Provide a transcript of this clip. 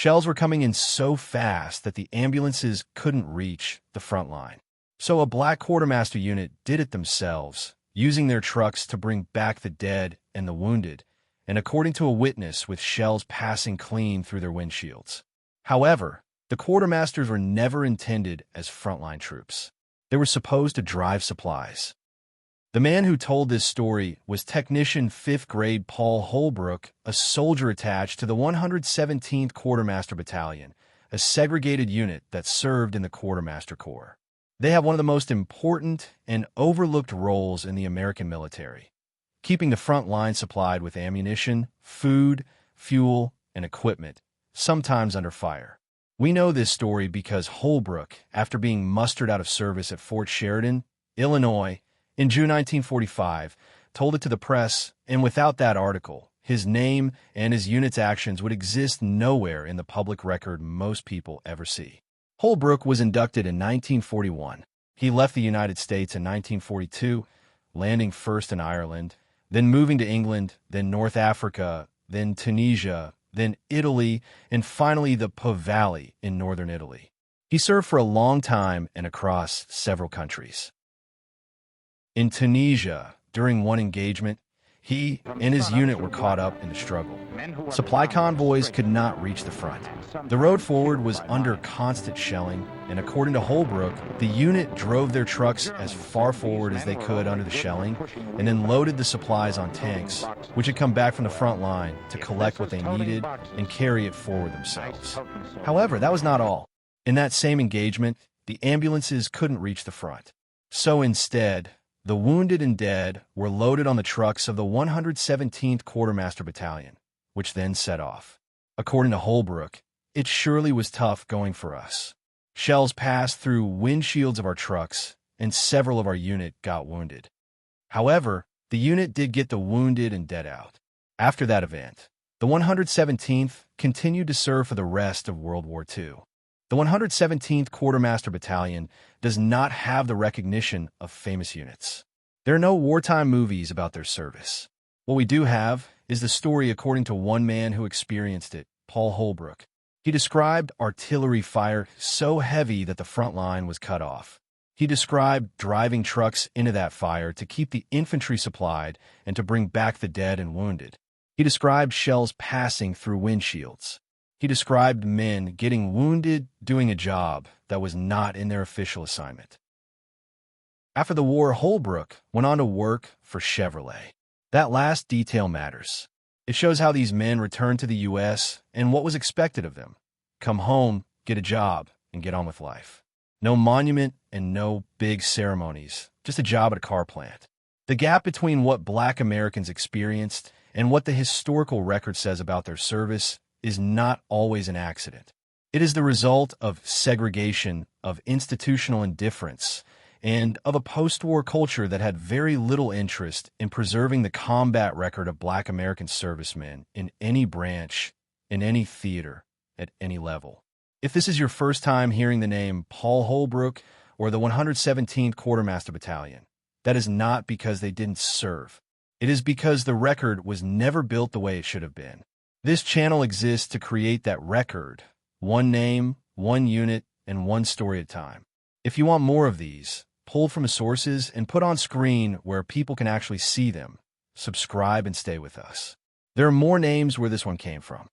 Shells were coming in so fast that the ambulances couldn't reach the front line. So a black quartermaster unit did it themselves, using their trucks to bring back the dead and the wounded, and according to a witness, with shells passing clean through their windshields. However, the quartermasters were never intended as frontline troops. They were supposed to drive supplies. The man who told this story was technician Fifth Grade Paul Holbrook, a soldier attached to the 117th Quartermaster Battalion, a segregated unit that served in the Quartermaster Corps. They have one of the most important and overlooked roles in the American military, keeping the front line supplied with ammunition, food, fuel, and equipment, sometimes under fire. We know this story because Holbrook, after being mustered out of service at Fort Sheridan, Illinois, in June 1945, told it to the press, and without that article, his name and his unit's actions would exist nowhere in the public record most people ever see. Holbrook was inducted in 1941. He left the United States in 1942, landing first in Ireland, then moving to England, then North Africa, then Tunisia, then Italy, and finally the Po Valley in northern Italy. He served for a long time and across several countries. In Tunesia, during one engagement, he and his unit were caught up in the struggle. Supply convoys could not reach the front. The road forward was under constant shelling, and according to Holbrook, the unit drove their trucks as far forward as they could under the shelling, and then loaded the supplies on tanks, which had come back from the front line to collect what they needed and carry it forward themselves. However, that was not all. In that same engagement, the ambulances couldn't reach the front. So instead, the wounded and dead were loaded on the trucks of the 117th Quartermaster Battalion, which then set off. According to Holbrook, it surely was tough going for us. Shells passed through windshields of our trucks, and several of our unit got wounded. However, the unit did get the wounded and dead out. After that event, the 117th continued to serve for the rest of World War II. The 117th Quartermaster Battalion does not have the recognition of famous units. There are no wartime movies about their service. What we do have is the story according to one man who experienced it, Paul Holbrook. He described artillery fire so heavy that the front line was cut off. He described driving trucks into that fire to keep the infantry supplied and to bring back the dead and wounded. He described shells passing through windshields. He described men getting wounded doing a job that was not in their official assignment. After the war, Holbrook went on to work for Chevrolet. That last detail matters. It shows how these men returned to the U.S. and what was expected of them. Come home, get a job, and get on with life. No monument and no big ceremonies, just a job at a car plant. The gap between what Black Americans experienced and what the historical record says about their service is not always an accident. It is the result of segregation, of institutional indifference, and of a post-war culture that had very little interest in preserving the combat record of Black American servicemen in any branch, in any theater, at any level. If this is your first time hearing the name Paul Holbrook or the 117th Quartermaster Battalion, that is not because they didn't serve. It is because the record was never built the way it should have been. This channel exists to create that record, one name, one unit, and one story at a time. If you want more of these, pulled from sources and put on screen where people can actually see them, subscribe and stay with us. There are more names where this one came from.